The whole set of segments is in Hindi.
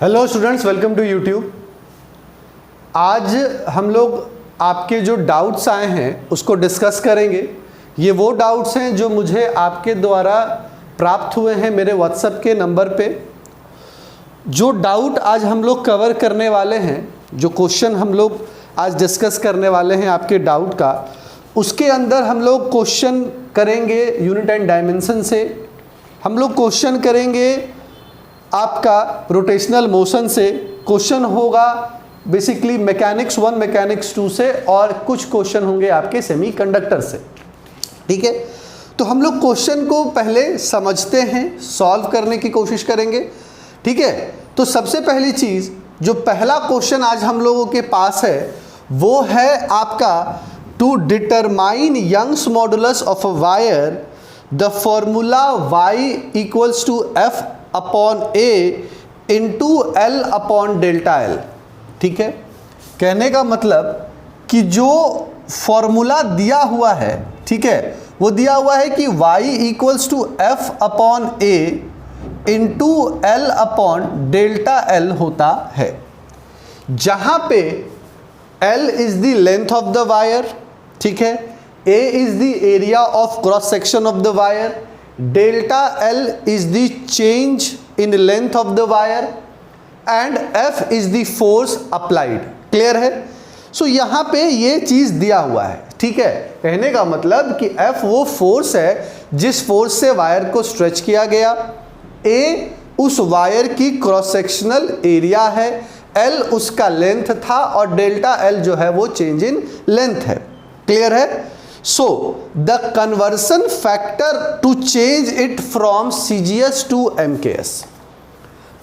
Hello students, welcome to YouTube. आज हम लोग आपके जो डाउट्स आए हैं उसको डिस्कस करेंगे। ये वो डाउट्स हैं जो मुझे आपके द्वारा प्राप्त हुए हैं मेरे व्हाट्सएप के नंबर पे। जो डाउट आज हम लोग कवर करने वाले हैं, जो क्वेश्चन हम लोग आज डिस्कस करने वाले हैं आपके डाउट का, उसके अंदर हम लोग क्वेश्चन करेंगे यूनिट एंड डायमेंशन से, हम लोग क्वेश्चन करेंगे आपका रोटेशनल मोशन से, क्वेश्चन होगा बेसिकली मैकेनिक्स 1 मैकेनिक्स 2 से, और कुछ क्वेश्चन होंगे आपके सेमीकंडक्टर से। ठीक है, तो हम लोग क्वेश्चन को पहले समझते हैं, सॉल्व करने की कोशिश करेंगे। ठीक है, तो सबसे पहली चीज़, जो पहला क्वेश्चन आज हम लोगों के पास है वो है आपका to determine Young's modulus of a wire the formula y equals to F upon A into L upon delta L. ठीक है, कहने का मतलब कि जो फॉर्मूला दिया हुआ है, ठीक है, वो दिया हुआ है कि y equals to F upon A into L upon delta L होता है, जहां पे L is the length of the wire, ठीक है, A is the area of cross section of the wire, delta L is the change in length of the wire and F is the force applied. Clear है? सो यहां पे ये चीज दिया हुआ है। ठीक है, कहने का मतलब कि एफ वो फोर्स है जिस फोर्स से वायर को स्ट्रेच किया गया, ए उस वायर की क्रॉस सेक्शनल एरिया है, एल उसका लेंथ था, और डेल्टा एल जो है वो चेंज इन लेंथ है। क्लियर है? So the conversion factor to change it from CGS to MKS।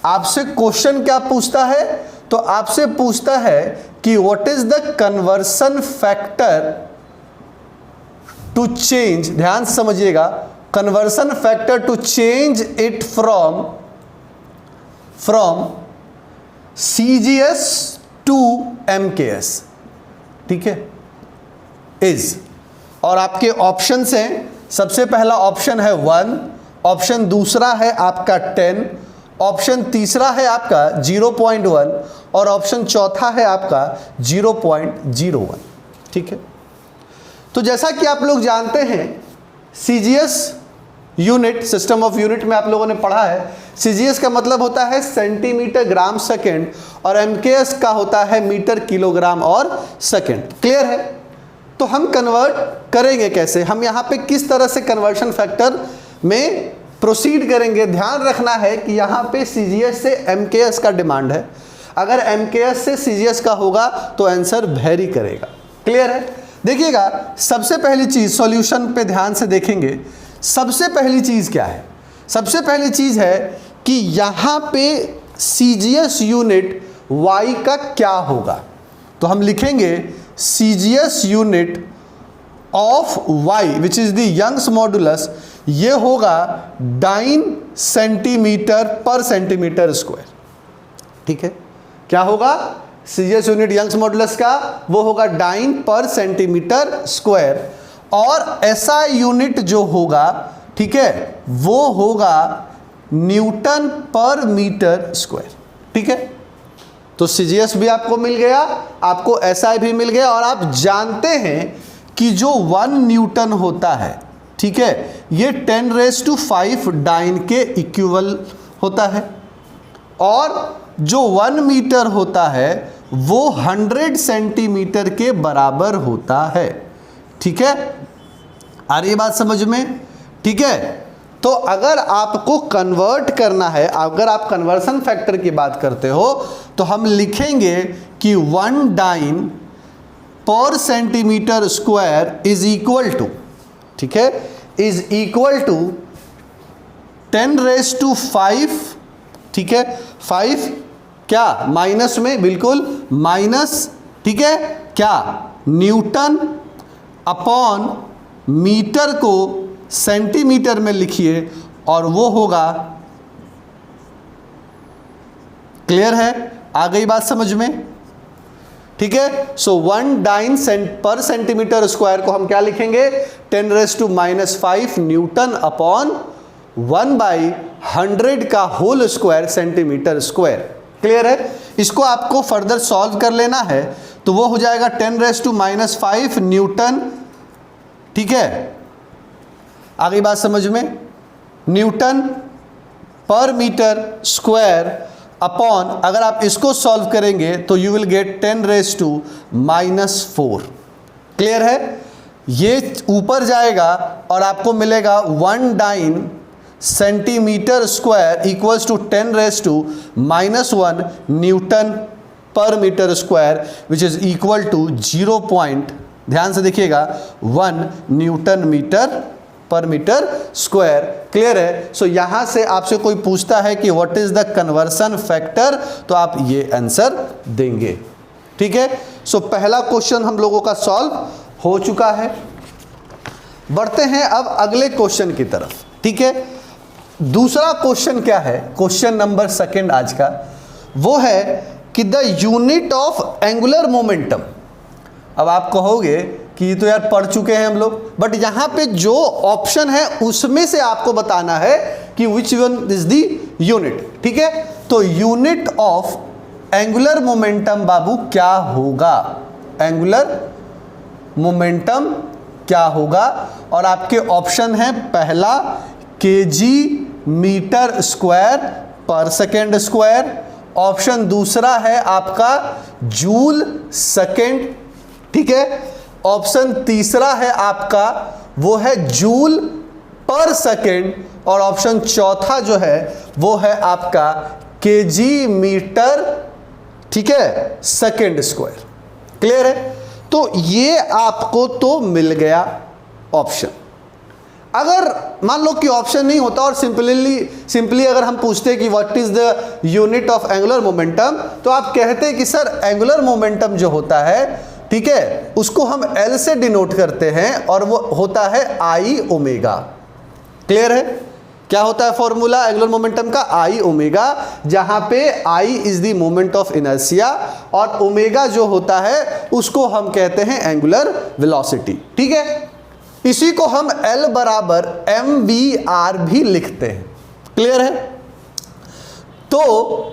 आपसे क्वेश्चन क्या पूछता है? तो आपसे पूछता है कि what is the conversion factor to change, ध्यान से समझिएगा, conversion factor to change it from CGS to MKS। ठीक है, is, और आपके ऑप्शन हैं, सबसे पहला ऑप्शन है 1, ऑप्शन दूसरा है आपका 10, ऑप्शन तीसरा है आपका 0.1, और ऑप्शन चौथा है आपका 0.01। ठीक है, तो जैसा कि आप लोग जानते हैं, CGS unit, system of unit में आप लोगों ने पढ़ा है, सीजीएस का मतलब होता है सेंटीमीटर ग्राम सेकेंड, और एमकेएस का होता है मीटर किलोग्राम और सेकेंड। क्लियर है? तो हम कन्वर्ट करेंगे कैसे, हम यहाँ पे किस तरह से कन्वर्शन फैक्टर में प्रोसीड करेंगे। ध्यान रखना है कि यहाँ पे सीजीएस से एमकेएस का डिमांड है, अगर एमकेएस से सीजीएस का होगा तो आंसर वेरी करेगा। क्लियर है? देखिएगा, सबसे पहली चीज़ सॉल्यूशन पे ध्यान से देखेंगे। सबसे पहली चीज़ क्या है? सबसे पहली चीज़ है कि यहाँ पे सीजीएस यूनिट वाई का क्या होगा, तो हम लिखेंगे CGS unit of y which is the Young's modulus, ये होगा dyne centimetre per centimetre square. ठीक है, क्या होगा? CGS यूनिट यंग्स मॉडुलस का वो होगा डाइन पर सेंटीमीटर स्क्वायर, और SI यूनिट जो होगा, ठीक है, वो होगा न्यूटन पर मीटर स्क्वायर। ठीक है, तो CGS भी आपको मिल गया, आपको SI भी मिल गया, और आप जानते हैं कि जो 1 न्यूटन होता है, ठीक है, ये 10⁵ डाइन के इक्वल होता है, और जो 1 मीटर होता है वो 100 सेंटीमीटर के बराबर होता है। ठीक है, आ रही बात समझ में? ठीक है, तो अगर आपको कन्वर्ट करना है, अगर आप कन्वर्सन फैक्टर की बात करते हो, तो हम लिखेंगे कि 1 dyne per centimetre square is equal to, ठीक है, इज इक्वल टू 10⁵, ठीक है, 5 क्या माइनस में, बिल्कुल माइनस, ठीक है, क्या न्यूटन अपॉन मीटर को सेंटीमीटर में लिखिए, और वो होगा, क्लियर है? आ गई बात समझ में? ठीक है, so 1 dyne per centimetre square को हम क्या लिखेंगे? 10⁻⁻5 न्यूटन अपॉन 1/100 का whole square centimetre square. Clear है? इसको आपको फर्दर सॉल्व कर लेना है, तो वो हो जाएगा 10⁻⁵ न्यूटन। ठीक है, आगे बात समझ में, Newton per metre square upon, अगर आप इसको सॉल्व करेंगे तो यू विल गेट 10⁻⁴। क्लियर है? ये ऊपर जाएगा और आपको मिलेगा 19 centimetre square equals to 10⁻⁻1 newton per metre square, which is equal to 0. ध्यान से देखिएगा 1 newton metre per metre square. Clear है? सो यहां से आपसे कोई पूछता है कि what is the conversion factor, तो आप ये आंसर देंगे। ठीक है? सो पहला क्वेश्चन हम लोगों का सॉल्व हो चुका है। बढ़ते हैं अब अगले क्वेश्चन की तरफ। ठीक है, दूसरा क्वेश्चन क्या है? क्वेश्चन नंबर 2 आज का वो है कि the unit of angular momentum. अब आप कहोगे कि ये तो यार पढ़ चुके हैं हम लोग, बट यहां पे जो ऑप्शन है उसमें से आपको बताना है कि which one is the unit. ठीक है, तो यूनिट ऑफ एंगुलर मोमेंटम बाबू क्या होगा? एंगुलर मोमेंटम क्या होगा? और आपके ऑप्शन है, पहला केजी मीटर स्क्वायर पर सेकेंड स्क्वायर, ऑप्शन दूसरा है आपका जूल सेकेंड। ठीक है, ऑप्शन तीसरा है आपका वो है जूल पर सेकेंड, और ऑप्शन चौथा जो है वो है आपका केजी मीटर, ठीक है, सेकेंड स्क्वायर। क्लियर है? तो ये आपको तो मिल गया ऑप्शन। अगर मान लो कि ऑप्शन नहीं होता और सिंपली अगर हम पूछते कि what is the unit of angular momentum, तो आप कहते कि सर एंगुलर मोमेंटम जो होता है, ठीक है, उसको हम L से डिनोट करते हैं और वो होता है I ओमेगा। क्लियर है? क्या होता है फॉर्मूला एंगुलर मोमेंटम का? I ओमेगा, जहां पे I is the moment of inertia और ओमेगा जो होता है उसको हम कहते हैं एंगुलर वेलोसिटी। ठीक है, इसी को हम L बराबर mvr भी लिखते हैं। क्लियर है? तो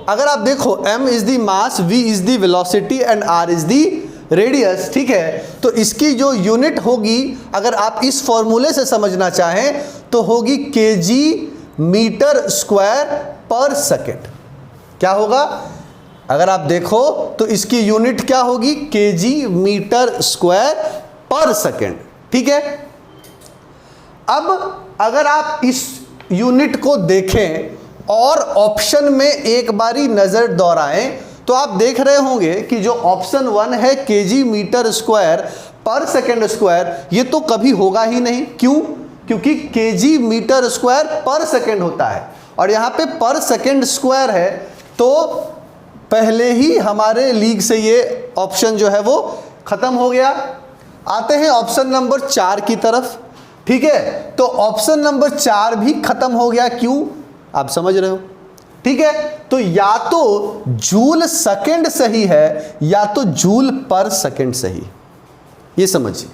अगर आप देखो m is the mass, v is the velocity and r is the radius. ठीक है, तो इसकी जो यूनिट होगी, अगर आप इस फॉर्मूले से समझना चाहें तो होगी केजी मीटर स्क्वायर पर सेकेंड। क्या होगा? अगर आप देखो तो इसकी यूनिट क्या होगी? केजी मीटर स्क्वायर पर सेकेंड। ठीक है, अब अगर आप इस यूनिट को देखें और ऑप्शन में एक बारी नजर दौड़ाएं तो आप देख रहे होंगे कि जो ऑप्शन 1 है केजी मीटर स्क्वायर पर सेकेंड स्क्वायर, ये तो कभी होगा ही नहीं। क्यों? क्योंकि केजी मीटर स्क्वायर पर सेकेंड होता है और यहाँ पे पर सेकेंड स्क्वायर है, तो पहले ही हमारे लीग से ये ऑप्शन जो है वो खत्म हो गया। आते हैं ऑप्शन नंबर 4 की तरफ। ठीक है, तो ऑप्शन नंबर 4 भी खत्म हो गया। क्यों? आप समझ रहे हो? ठीक है, तो या तो जूल सेकेंड सही है या तो जूल पर सेकेंड सही, ये समझिए।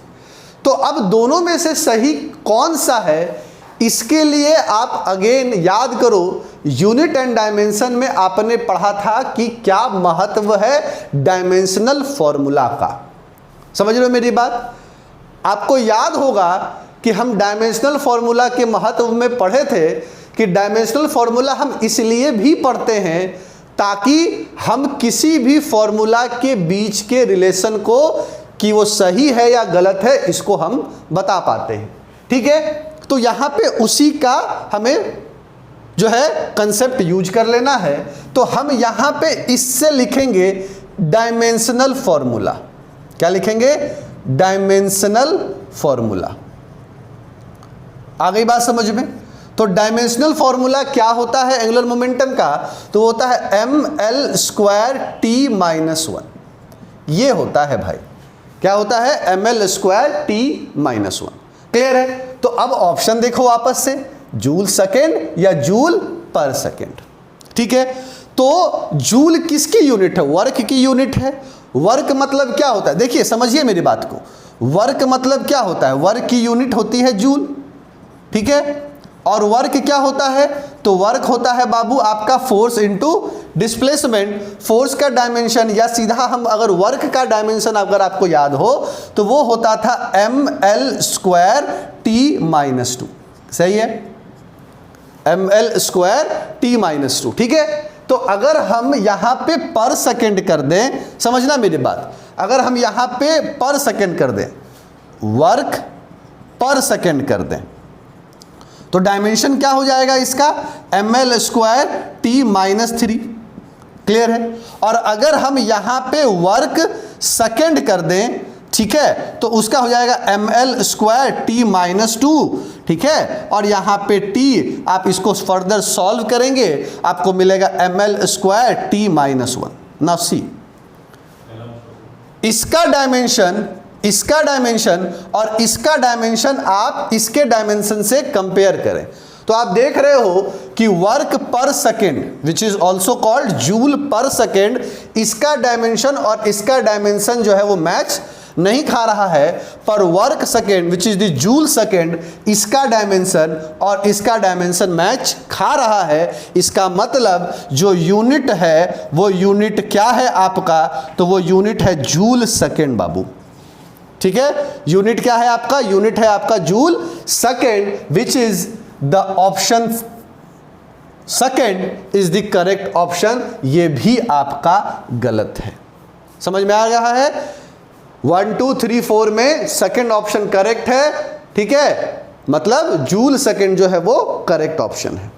तो अब दोनों में से सही कौन सा है, इसके लिए आप अगेन याद करो, यूनिट एंड डायमेंशन में आपने पढ़ा था कि क्या महत्व है डायमेंशनल फॉर्मूला का। समझ रहे हो मेरी बात? आपको याद होगा कि हम डायमेंशनल फॉर्मूला के महत्व में पढ़े थे कि डायमेंशनल फॉर्मूला हम इसलिए भी पढ़ते हैं ताकि हम किसी भी फॉर्मूला के बीच के रिलेशन को, कि वो सही है या गलत है, इसको हम बता पाते हैं। ठीक है, तो यहाँ पे उसी का हमें जो है कंसेप्ट यूज कर लेना है। तो हम यहाँ पे इससे लिखेंगे डायमेंशनल फॉर्मूला। क्या लिखेंगे? Dimensional formula. आ गई बात समझ में? तो डायमेंशनल फॉर्मूला क्या होता है एंगुलर मोमेंटम का? तो होता है ml स्क्वायर t माइनस 1। ये होता है भाई, क्या होता है? ml square t minus 1। Clear है? तो अब ऑप्शन देखो वापस से, जूल सेकेंड या जूल पर सेकेंड। ठीक है, तो जूल किसकी यूनिट है? वर्क की यूनिट है। वर्क मतलब क्या होता है? देखिए समझिए मेरी बात को, वर्क मतलब क्या होता है? वर्क की यूनिट होती है जूल। ठीक है, और वर्क क्या होता है? तो वर्क होता है बाबू आपका फोर्स इनटू डिस्प्लेसमेंट। फोर्स का डायमेंशन या सीधा हम अगर वर्क का डायमेंशन अगर आपको याद हो तो वो होता था ml² t-2। सही है, ml² t-2। ठीक है, तो अगर हम यहां पे पर सेकेंड कर दें, समझना मेरी बात, अगर हम यहां पे पर सेकेंड कर दें, वर्क पर सेकेंड कर दें, तो डायमेंशन क्या हो जाएगा इसका? ml² t-3। क्लियर है? और अगर हम यहां पे वर्क सेकेंड कर दें, ठीक है, तो उसका हो जाएगा ml² t-2। ठीक है, और यहां पे t आप इसको फर्दर सॉल्व करेंगे, आपको मिलेगा ml² t-1। नाउ सी, इसका डायमेंशन और इसका डायमेंशन आप इसके डायमेंशन से कंपेयर करें, तो आप देख रहे हो कि वर्क पर second which is also called joule पर सेकेंड, इसका डायमेंशन और इसका डायमेंशन जो है वो मैच नहीं खा रहा है, पर work second which is the joule second, इसका डायमेंशन और इसका डायमेंशन मैच खा रहा है। इसका मतलब जो यूनिट है वो यूनिट क्या है आपका? तो वो यूनिट है जूल सेकेंड बाबू। ठीक है, यूनिट क्या है आपका? यूनिट है आपका joule second, which is the option second is the correct option. ये भी आपका गलत है। समझ में आ रहा है? 1 2 3 4 में सेकेंड ऑप्शन करेक्ट है। ठीक है, मतलब जूल सेकेंड जो है वो करेक्ट ऑप्शन है।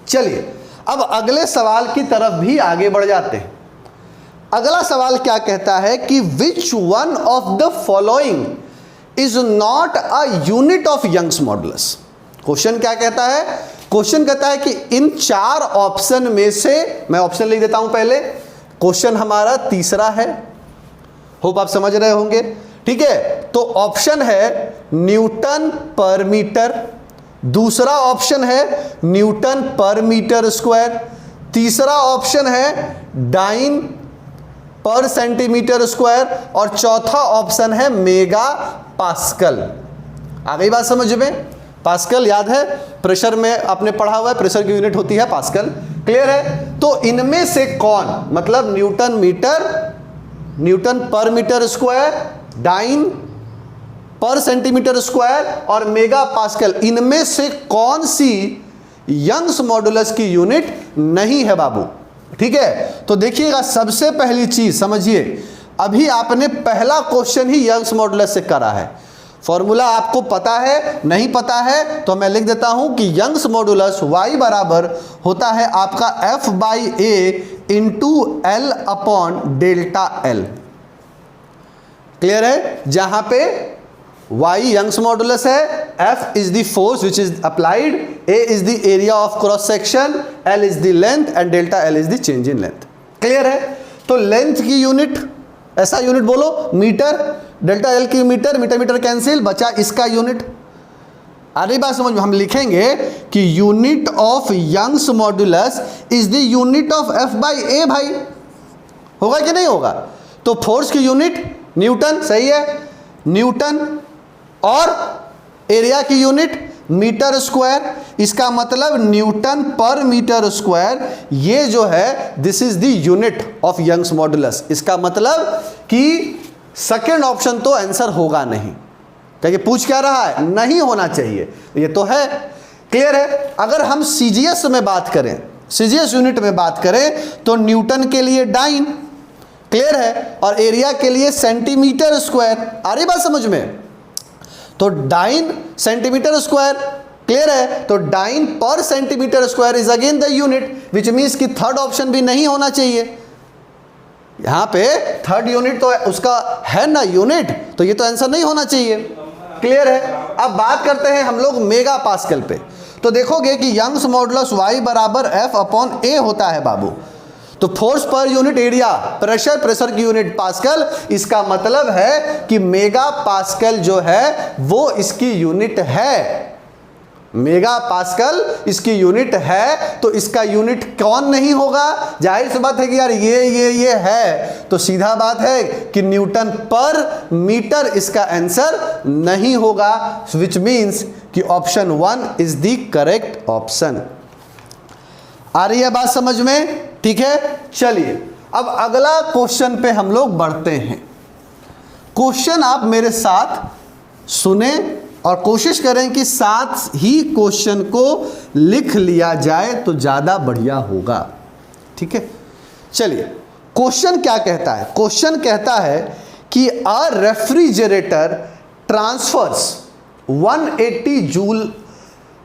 चलिए अब अगले सवाल की तरफ भी आगे बढ़ जाते हैं। अगला सवाल क्या कहता है कि which one of the following is not a unit of Young's modulus. Question क्या कहता है? क्वेश्चन कहता है कि इन चार ऑप्शन में से, मैं ऑप्शन लिख देता हूं पहले, क्वेश्चन हमारा तीसरा है, होप आप समझ रहे होंगे। ठीक है, तो ऑप्शन है न्यूटन पर मीटर, दूसरा ऑप्शन है न्यूटन पर मीटर स्क्वायर, तीसरा ऑप्शन है डाइन पर सेंटीमीटर स्क्वायर, और चौथा ऑप्शन है मेगा पास्कल। आ गई बात समझ में? पास्कल याद है, प्रेशर में आपने पढ़ा हुआ है, प्रेशर की यूनिट होती है पास्कल। क्लियर है? तो इनमें से कौन, मतलब Newton per metre square, dine per centimetre square और मेगा पास्कल, इनमें से कौन सी यंग्स मॉडुलस की यूनिट नहीं है बाबू? ठीक है, तो देखिएगा, सबसे पहली चीज समझिए, अभी आपने पहला क्वेश्चन ही यंग्स मॉडुलस से करा है। फॉर्मूला आपको पता है? नहीं पता है तो मैं लिख देता हूं कि यंग्स मॉडुलस y बराबर होता है आपका F/A into L upon delta L। Clear है? जहां पे y यंग्स मॉडुलस है, F is the force which is applied, A is the area of cross section, L is the length and delta L is the change in length. Clear है? तो लेंथ की यूनिट, ऐसा यूनिट बोलो मीटर, डेल्टा L की मीटर, मीटर मीटर कैंसिल, बचा इसका यूनिट। अरे बात समझ में, हम लिखेंगे कि unit of Young's modulus is the unit of F/A। भाई होगा कि नहीं होगा? तो फोर्स की यूनिट न्यूटन, सही है, न्यूटन, और एरिया की यूनिट मीटर स्क्वायर, इसका मतलब न्यूटन पर मीटर स्क्वायर, ये जो है this is the unit of Young's modulus. इसका मतलब कि सेकेंड ऑप्शन तो आंसर होगा नहीं, क्योंकि पूछ क्या रहा है? नहीं होना चाहिए, ये तो है। क्लियर है? अगर हम सीजीएस में बात करें, सीजीएस यूनिट में बात करें, तो न्यूटन के लिए डाइन, क्लियर है, और एरिया के लिए सेंटीमीटर स्क्वायर। आ रही बात समझ में? तो डाइन सेंटीमीटर स्क्वायर, क्लियर है, तो dine per centimetre square is again the unit, which means कि थर्ड ऑप्शन भी नहीं होना चाहिए। यहां पे थर्ड यूनिट तो उसका है ना यूनिट, तो ये तो आंसर नहीं होना चाहिए। क्लियर है? अब बात करते हैं हम लोग मेगा पास्कल पे, तो देखोगे कि यंग्स मॉडुलस y बराबर F/A होता है बाबू। तो force per unit area, pressure, pressure की यूनिट पास्कल, इसका मतलब है कि मेगा पास्कल जो है वो इसकी यूनिट है। मेगा पास्कल इसकी यूनिट है, तो इसका यूनिट कौन नहीं होगा? जाहिर सी बात है कि यार ये है, तो सीधा बात है कि न्यूटन पर मीटर इसका आंसर नहीं होगा, विच मीन्स कि option 1 is the correct option. आ रही है बात समझ में? ठीक है, चलिए अब अगला क्वेश्चन पे हम लोग बढ़ते हैं। क्वेश्चन आप मेरे साथ सुने और कोशिश करें कि साथ ही क्वेश्चन को लिख लिया जाए तो ज़्यादा बढ़िया होगा। ठीक है, चलिए क्वेश्चन क्या कहता है? क्वेश्चन कहता है कि a refrigerator transfers 180 joule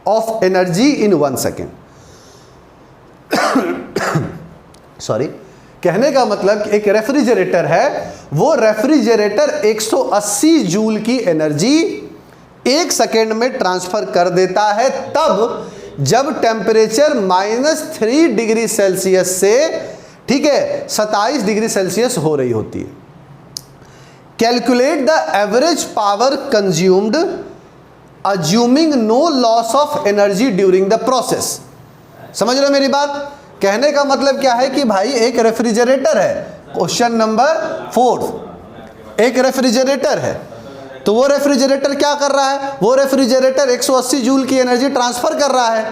of energy in 1 second. Sorry, कहने का मतलब कि एक रेफ्रिजरेटर है, वो रेफ्रिजरेटर 180 जूल की एनर्जी 1 सेकेंड में ट्रांसफर कर देता है, तब जब टेम्परेचर -3 डिग्री सेल्सियस से, ठीक है, 27 डिग्री सेल्सियस हो रही होती है। Calculate the average power consumed assuming no loss of energy during the process. समझ रहे हो मेरी बात? कहने का मतलब क्या है कि भाई एक रेफ्रिजरेटर है, क्वेश्चन नंबर 4, एक रेफ्रिजरेटर है, तो वो रेफ्रिजरेटर क्या कर रहा है? वो रेफ्रिजरेटर 180 जूल की एनर्जी ट्रांसफर कर रहा है।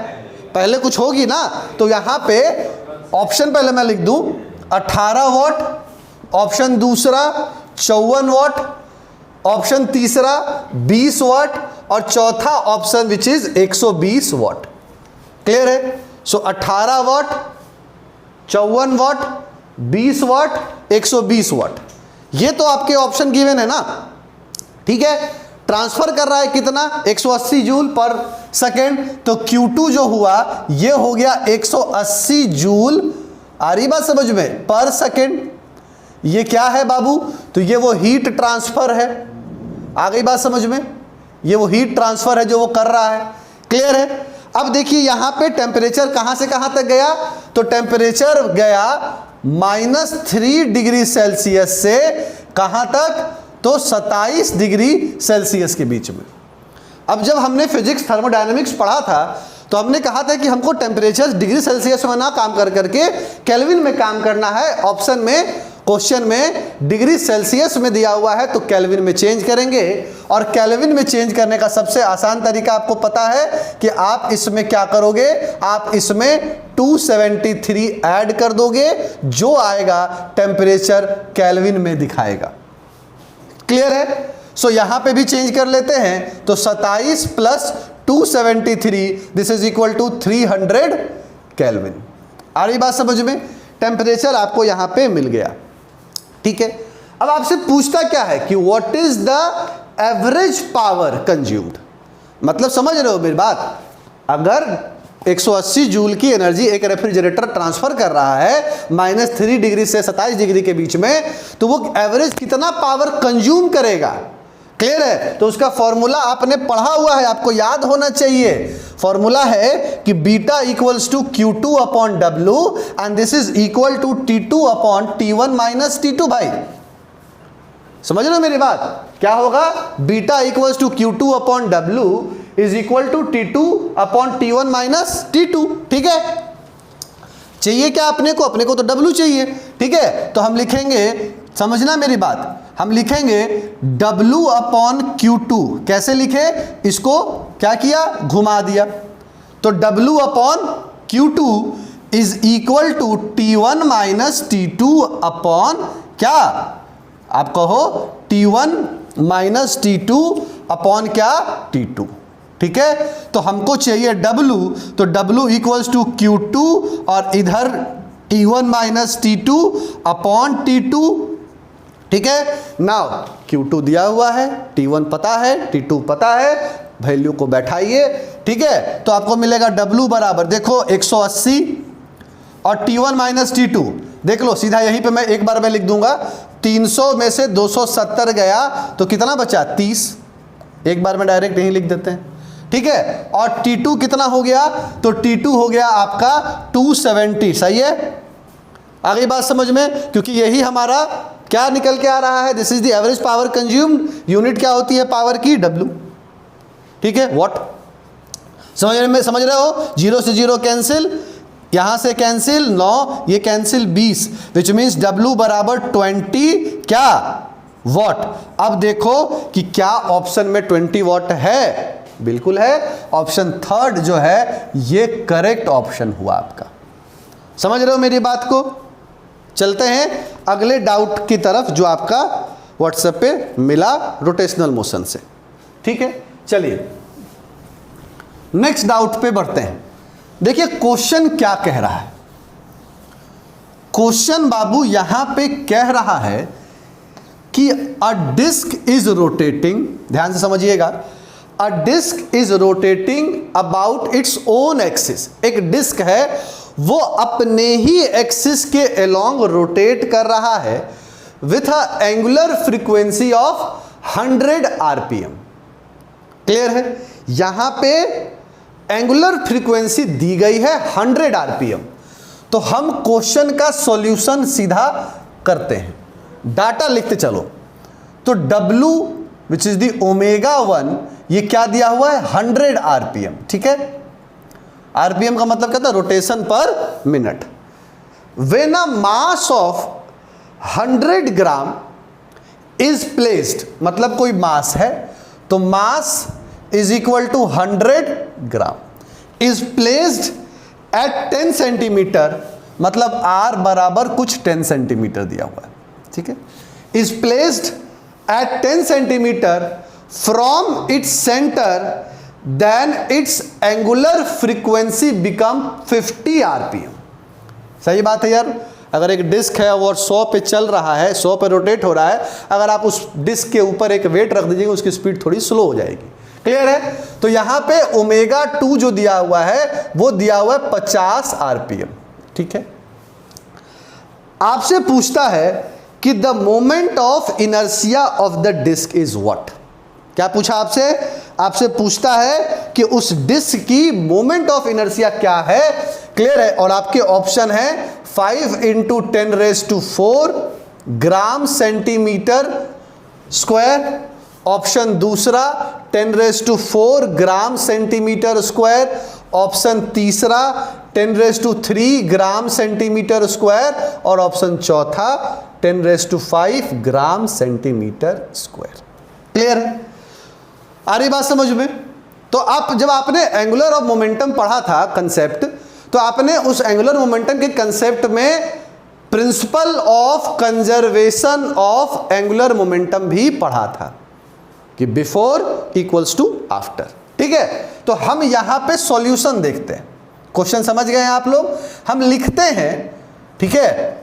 पहले कुछ होगी ना, तो यहाँ पे ऑप्शन पहले मैं लिख दूं 18 वॉट, ऑप्शन दूसरा 54 वॉट, ऑप्शन तीसरा 20 वॉट और चौथा option which is 120 what. Clear है? सो 18 वॉट, 54 वॉट, 20 वॉट, 120 वॉट, ये तो आपके ऑप्शन गिवन है ना। ठीक है, ट्रांसफर कर रहा है कितना? 180 जूल पर सेकेंड, तो Q2 जो हुआ ये हो गया 180 जूल, आ रही बात समझ में, पर सेकेंड। ये क्या है बाबू? तो ये वो हीट ट्रांसफर है, आ गई बात समझ में, ये वो हीट ट्रांसफर है जो वो कर रहा है। क्लियर है? अब देखिए यहां पे टेम्परेचर कहां से कहां तक गया? तो टेम्परेचर गया -3 डिग्री सेल्सियस से कहां तक? तो 27 डिग्री सेल्सियस के बीच में। अब जब हमने फिजिक्स थर्मोडायनेमिक्स पढ़ा था तो हमने कहा था कि हमको टेम्परेचर डिग्री सेल्सियस में ना काम कर करके केल्विन में काम करना है। ऑप्शन में, क्वेश्चन में डिग्री सेल्सियस में दिया हुआ है तो केल्विन में चेंज करेंगे, और केल्विन में चेंज करने का सबसे आसान तरीका आपको पता है कि आप इसमें क्या करोगे? आप इसमें 273 ऐड कर दोगे, जो आएगा टेम्परेचर केल्विन में दिखाएगा। क्लियर है? सो यहां पे भी चेंज कर लेते हैं, तो 27 plus 273 this is equal to 300 kelvin. आ रही बात समझ में? टेम्परेचर आपको यहां पे मिल गया। ठीक है, अब आपसे पूछता क्या है कि what is the average power consumed. मतलब समझ रहे हो मेरी बात? अगर 180 जूल की एनर्जी एक रेफ्रिजरेटर ट्रांसफर कर रहा है -3 डिग्री से 27 डिग्री के बीच में, तो वो एवरेज कितना पावर कंज्यूम करेगा। क्लियर है? तो उसका फॉर्मूला आपने पढ़ा हुआ है, आपको याद होना चाहिए। फॉर्मूला है कि beta equals to Q2 upon W and this is equal to T2 upon T1 minus T2। भाई समझ रहे हो मेरी बात? क्या होगा? Beta equals to Q2 upon W is equal to T2 upon T1 minus T2। ठीक है, चाहिए क्या अपने को? अपने को तो W चाहिए। ठीक है, तो हम लिखेंगे, समझना मेरी बात, हम लिखेंगे W अपॉन Q2। कैसे लिखे? इसको क्या किया? घुमा दिया, तो W upon Q2 is equal to T1 minus T2 upon क्या? आप कहो T1 माइनस T2 अपॉन क्या? T2। ठीक है, तो हमको चाहिए W, तो W इक्वल्स टू Q2 और इधर T1 minus T2 upon T2। ठीक है, नाउ Q2 दिया हुआ है, T1 पता है, T2 पता है, वैल्यू को बैठाइए। ठीक है, तो आपको मिलेगा W बराबर, देखो 180 और T1 माइनस T2, देख लो सीधा यहीं पे मैं एक बार में लिख दूंगा। 300 में से 270 गया तो कितना बचा? 30। एक बार में डायरेक्ट यहीं लिख देते हैं। ठीक है, और T2 कितना हो गया? तो T2 हो गया आपका 270। सही है? आ गई बात समझ में? क्योंकि यही हमारा क्या निकल के आ रहा है, this is the average power consumed. Unit क्या होती है पावर की? W। ठीक है, वॉट। समझ रहे हो? 0 से 0 कैंसिल, यहां से कैंसिल 9, ये कैंसिल 20, विच मीन्स W बराबर 20 क्या? वॉट। अब देखो कि क्या ऑप्शन में 20 वॉट है। बिल्कुल है। ऑप्शन थर्ड जो है ये करेक्ट ऑप्शन हुआ आपका। समझ रहे हो मेरी बात को? चलते हैं अगले डाउट की तरफ जो आपका व्हाट्सएप पे मिला रोटेशनल मोशन से। ठीक है, चलिए नेक्स्ट डाउट पे बढ़ते हैं। देखिए क्वेश्चन क्या कह रहा है। क्वेश्चन बाबू यहां पे कह रहा है कि अ डिस्क इज रोटेटिंग, ध्यान से समझिएगा, a disc is rotating about its own axis. एक डिस्क है वो अपने ही एक्सिस के अलोंग रोटेट कर रहा है with a angular frequency of 100 RPM. Clear है? यहां पे एंगुलर फ्रीक्वेंसी दी गई है 100 आरपीएम। तो हम क्वेश्चन का सॉल्यूशन सीधा करते हैं, डाटा लिखते चलो। तो W विच इज दी ω1 ये क्या दिया हुआ है 100 आरपीएम। ठीक है, आरपीएम का मतलब क्या था? Rotation per minute. When a mass of 100 gram is placed, मतलब कोई मास है तो mass is equal to 100 gram is placed at 10 centimetre, मतलब R बराबर कुछ 10 सेंटीमीटर दिया हुआ है। ठीक है, is placed at 10 centimetre from its centre, then its angular frequency become 50 RPM. सही बात है यार। अगर एक डिस्क है और 100 पे चल रहा है, 100 पे रोटेट हो रहा है, अगर आप उस डिस्क के ऊपर एक वेट रख दीजिएगा उसकी स्पीड थोड़ी स्लो हो जाएगी। क्लियर है? तो यहां पे ω2 जो दिया हुआ है वो दिया हुआ है 50 आरपीएम। ठीक है, आपसे पूछता है कि the moment of inertia of the disc is what. क्या पूछा आपसे? आपसे पूछता है कि उस डिस्क की मोमेंट ऑफ इनर्शिया क्या है। क्लियर है? और आपके ऑप्शन है 5 × 10⁴ ग्राम सेंटीमीटर स्क्वायर, ऑप्शन दूसरा 10⁴ ग्राम सेंटीमीटर स्क्वायर, ऑप्शन तीसरा 10⁻³ ग्राम सेंटीमीटर स्क्वायर और ऑप्शन चौथा 10⁵ ग्राम सेंटीमीटर स्क्वायर। क्लियर है? आ रही बात समझ में? तो आप जब आपने एंगुलर ऑफ मोमेंटम पढ़ा था कंसेप्ट, तो आपने उस एंगुलर मोमेंटम के कंसेप्ट में principle of conservation of angular momentum भी पढ़ा था कि बिफोर इक्वल्स टू आफ्टर। ठीक है, तो हम यहां पे सॉल्यूशन देखते हैं। क्वेश्चन समझ गए हैं आप लोग? हम लिखते हैं। ठीक है,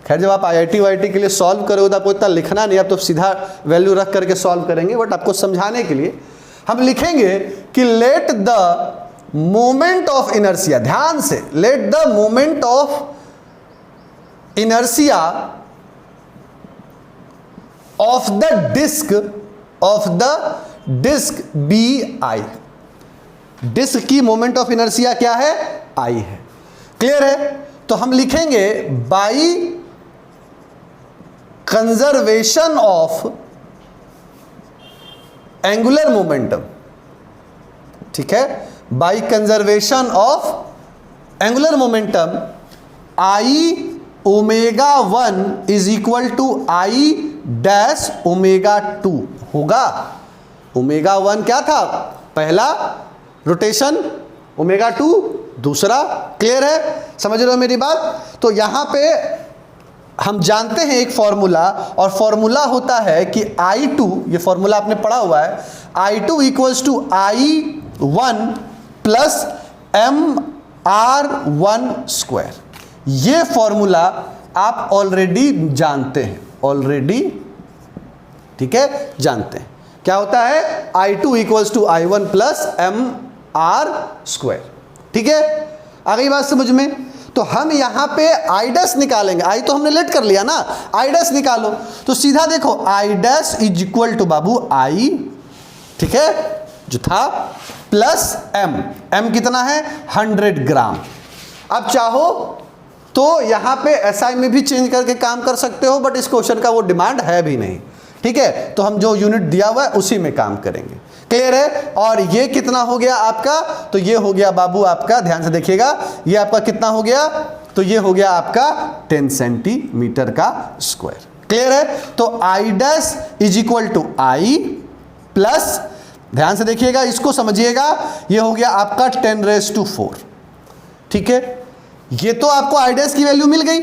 खैर जब आप IIT वाईटी के लिए सॉल्व करोगे तो आपको इतना लिखना नहीं, आप तो सीधा वैल्यू रख करके सॉल्व करेंगे, बट आपको समझाने के लिए हम लिखेंगे कि let the moment of inertia, ध्यान से, let the moment of inertia of the disc be I. Disc की मोमेंट ऑफ इनर्शिया क्या है? आई है। क्लियर है? तो हम लिखेंगे by conservation of angular momentum. ठीक है, by conservation of angular momentum I ω1 is equal to I dash ω2 होगा। ω1 क्या था? पहला रोटेशन, ω2 दूसरा। क्लियर है? समझ रहे हो मेरी बात? तो यहां पे हम जानते हैं एक फॉर्मूला, और फॉर्मूला होता है कि I2, ये फॉर्मूला आपने पढ़ा हुआ है, I2 equals to I1 plus MR1 square. ये फॉर्मूला आप ऑलरेडी जानते हैं, ऑलरेडी, ठीक है, जानते हैं। क्या होता है? I2 equals to I1 plus MR square. ठीक है, आ गई बात समझ में? तो हम यहां पे I डैश निकालेंगे। I तो हमने लेट कर लिया ना, I डैश निकालो तो सीधा देखो I dash is equal to बाबू I, ठीक है, जो था, प्लस M कितना है? 100 ग्राम। अब चाहो तो यहां पे SI में भी चेंज करके काम कर सकते हो, बट इस क्वेश्चन का वो डिमांड है भी नहीं। ठीक है, तो हम जो यूनिट दिया हुआ है उसी में काम करेंगे। क्लियर है? और ये कितना हो गया आपका? तो ये हो गया बाबू आपका, ध्यान से देखिएगा, ये आपका कितना हो गया? तो ये हो गया आपका 10 सेंटीमीटर का स्क्वायर। क्लियर है? तो I dash is equal to I plus ध्यान से देखिएगा, इसको समझिएगा। ये हो गया आपका 10⁴, ठीक है। ये तो आपको आइडियस की वैल्यू मिल गई।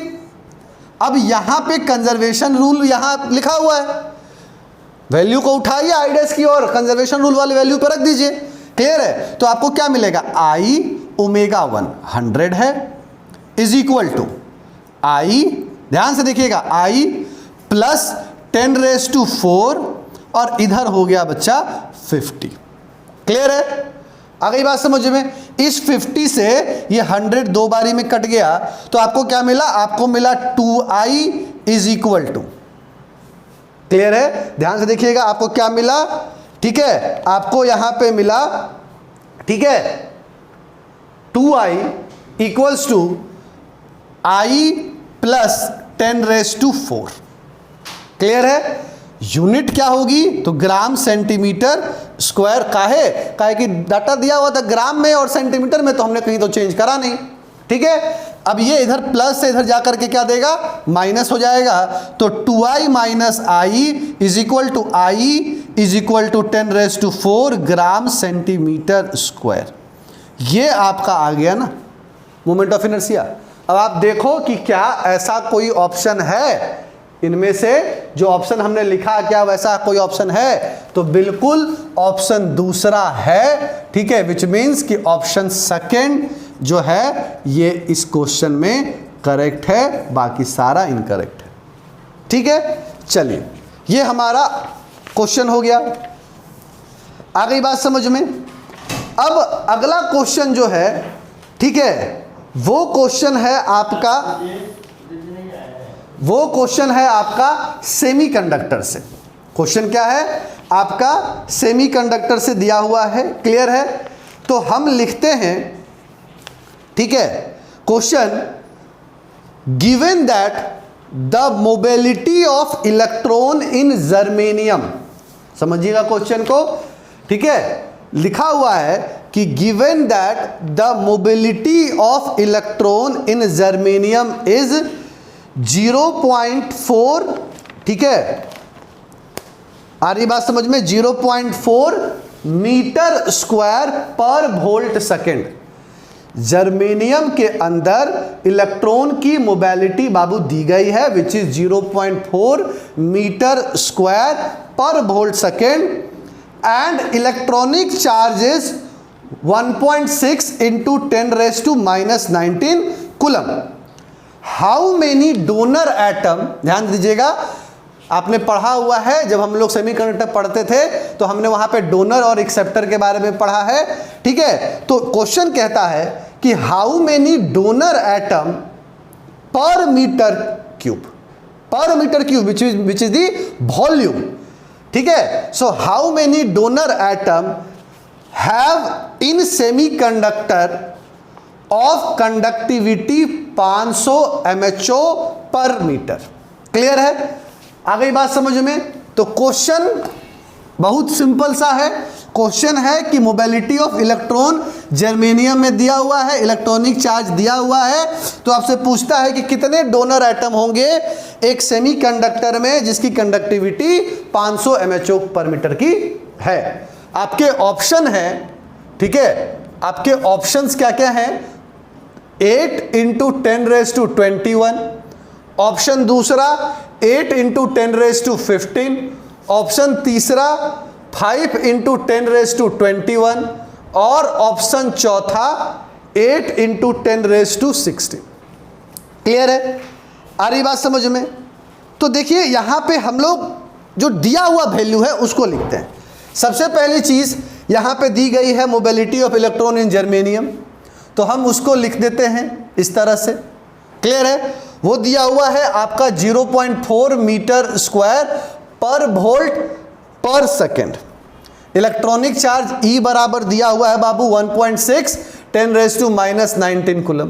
अब यहां पे कंजर्वेशन रूल यहां लिखा हुआ है, वैल्यू को उठाइए आइडियस की और कंजर्वेशन रूल वाली वैल्यू पर रख दीजिए। क्लियर है? तो आपको क्या मिलेगा, I ω1 100 है इज इक्वल टू I, ध्यान से देखिएगा, I प्लस 10⁴ और इधर हो गया बच्चा 50। क्लियर है? आ गई बात समझ में? इस 50 से ये 100 दो बारी में कट गया, तो आपको क्या मिला, आपको मिला 2I is equal to, clear है? ध्यान से देखिएगा, आपको क्या मिला, ठीक है, आपको यहां पे मिला, ठीक है, 2I equals to I plus 10⁴। Clear है? यूनिट क्या होगी, तो ग्राम सेंटीमीटर स्क्वायर। काहे कि डाटा दिया हुआ था ग्राम में और सेंटीमीटर में, तो हमने कहीं तो चेंज करा नहीं। ठीक है, अब ये इधर प्लस से इधर जाकर के क्या देगा, माइनस हो जाएगा। तो 2I minus I is equal to I is equal to 10⁴ gram centimetre square. ये आपका आ गया ना मोमेंट ऑफ इनर्शिया। अब आप देखो कि क्या ऐसा कोई ऑप्शन है इनमें से, जो ऑप्शन हमने लिखा, क्या वैसा कोई ऑप्शन है? तो बिल्कुल ऑप्शन दूसरा है। ठीक है, विच मीन्स कि ऑप्शन सेकंड जो है ये इस क्वेश्चन में करेक्ट है, बाकी सारा इनकरेक्ट है। ठीक है, चलिए ये हमारा क्वेश्चन हो गया। आ गई बात समझ में? अब अगला क्वेश्चन जो है, ठीक है, वो क्वेश्चन है आपका सेमीकंडक्टर से। क्वेश्चन क्या है आपका, सेमीकंडक्टर से दिया हुआ है। क्लियर है? तो हम लिखते हैं, ठीक है, question given that the mobility of electron in germanium. समझिएगा क्वेश्चन को, ठीक है, लिखा हुआ है कि given that the mobility of electron in germanium is 0.4, ठीक है, आ रही बात समझ में, 0.4 मीटर स्क्वायर पर वोल्ट सेकेंड। जर्मेनियम के अंदर इलेक्ट्रॉन की मोबिलिटी बाबू दी गई है, विच इज 0.4 मीटर स्क्वायर पर volt second, and electronic charges 1.6 into 10⁻⁻19 coulomb. How many donor atom, ध्यान दीजिएगा, आपने पढ़ा हुआ है, जब हम लोग सेमीकंडक्टर पढ़ते थे तो हमने वहां पे डोनर और एक्सेप्टर के बारे में पढ़ा है। ठीक है, तो क्वेश्चन कहता है कि how many donor atom per metre cube, which is the volume. ठीक है, so how many donor atom have in semiconductor of conductivity 500 MHO per metre. Clear है? आ गई बात समझ में? तो क्वेश्चन बहुत सिंपल सा है। क्वेश्चन है कि मोबिलिटी ऑफ इलेक्ट्रॉन जर्मेनियम में दिया हुआ है, इलेक्ट्रॉनिक चार्ज दिया हुआ है, तो आपसे पूछता है कि कितने डोनर एटम होंगे एक सेमीकंडक्टर में जिसकी कंडक्टिविटी 500 MHO पर मीटर की है। आपके ऑप्शन है, ठीक है, आपके ऑप्शंस क्या क्या हैं, 8 इंटू 10⁻21, ऑप्शन दूसरा 8 इंटू 10⁻15, ऑप्शन तीसरा 5 इंटू 10⁻21 और ऑप्शन चौथा 8 इंटू 10⁻16। क्लियर है? आ रही बात समझ में? तो देखिए यहां पे हम लोग जो दिया हुआ वैल्यू है उसको लिखते हैं। सबसे पहली चीज यहां पे दी गई है mobility of electron in germanium, तो हम उसको लिख देते हैं इस तरह से। क्लियर है? वो दिया हुआ है आपका 0.4 मीटर स्क्वायर पर वोल्ट पर सेकेंड। इलेक्ट्रॉनिक चार्ज E बराबर दिया हुआ है बाबू 1.6 10⁻⁻19 कूलम।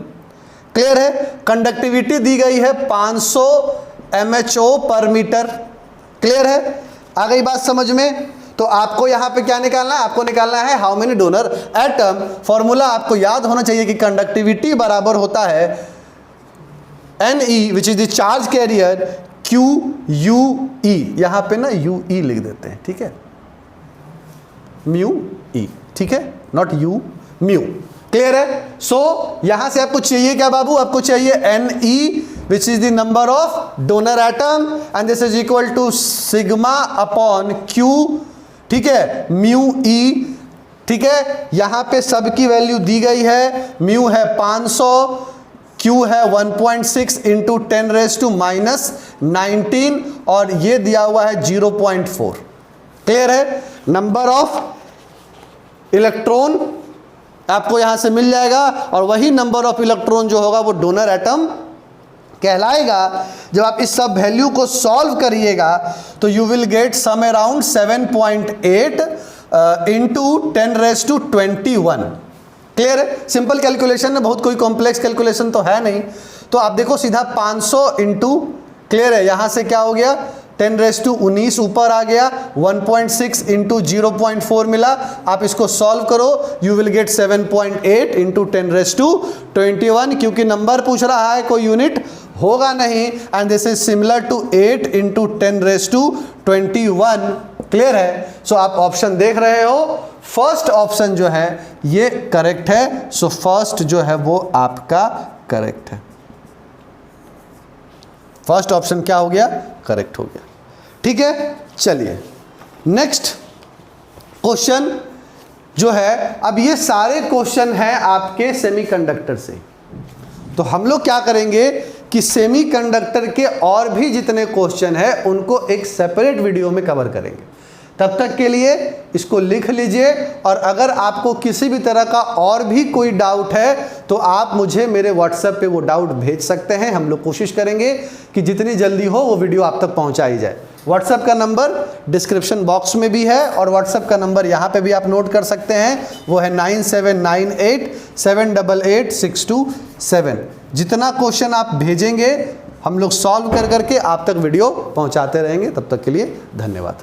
क्लियर है? कंडक्टिविटी दी गई है 500 MHO पर मीटर। क्लियर है? आ गई बात समझ में? तो आपको यहां पे क्या निकालना है, आपको निकालना है how many donor atom. Formula आपको याद होना चाहिए कि कंडक्टिविटी बराबर होता है Ne which is the charge carrier QUE, यहां पे ना UE लिख देते हैं। ठीक है, म्यू ई, ठीक है, नॉट यू, म्यू। क्लियर है? सो यहां से आपको चाहिए क्या बाबू? आपको चाहिए Ne, which is the number of donor atom, and this is equal to sigma upon Q, ठीक है, म्यू ई, ठीक है। यहां पे सबकी वैल्यू दी गई है, म्यू है 500, Q है 1.6 इंटू 10⁻⁻19 और ये दिया हुआ है 0.4। क्लियर है? नंबर ऑफ इलेक्ट्रॉन आपको यहां से मिल जाएगा और वही नंबर ऑफ इलेक्ट्रॉन जो होगा वो डोनर एटम कहलाएगा। जब आप इस सब वैल्यू को सॉल्व करिएगा तो you will get some around 7.8 into 10⁻21। Clear है? सिंपल कैलकुलेशन है, बहुत कोई कॉम्प्लेक्स कैलकुलेशन तो है नहीं। तो आप देखो सीधा 500 इंटू, क्लियर है, यहां से क्या हो गया 10⁻19 ऊपर आ गया, 1.6 इंटू 0.4 मिला। आप इसको सॉल्व करो, यू विल गेट 7.8 इंटू 10⁻21, क्योंकि नंबर पूछ रहा है कोई यूनिट होगा नहीं, and this is similar to 8 into 10⁻21। Clear है? सो आप ऑप्शन देख रहे हो, फर्स्ट ऑप्शन जो है ये करेक्ट है। सो फर्स्ट जो है वो आपका करेक्ट है। फर्स्ट ऑप्शन क्या हो गया? करेक्ट हो गया। ठीक है, चलिए नेक्स्ट क्वेश्चन जो है, अब ये सारे क्वेश्चन हैं आपके सेमीकंडक्टर से। तो हम लोग क्या करेंगे कि सेमीकंडक्टर के और भी जितने क्वेश्चन हैं उनको एक सेपरेट वीडियो में कवर करेंगे। तब तक के लिए इसको लिख लीजिए, और अगर आपको किसी भी तरह का और भी कोई डाउट है तो आप मुझे मेरे व्हाट्सएप पे वो डाउट भेज सकते हैं। हम लोग कोशिश करेंगे कि जितनी जल्दी हो वो वीडियो आप तक पहुंचाई जाए। व्हाट्सएप का नंबर डिस्क्रिप्शन बॉक्स में भी है और व्हाट्सएप का नंबर यहाँ पे भी आप नोट कर सकते हैं, वो है 9798788627। जितना क्वेश्चन आप भेजेंगे हम लोग सॉल्व कर करके आप तक वीडियो पहुँचाते रहेंगे। तब तक के लिए धन्यवाद।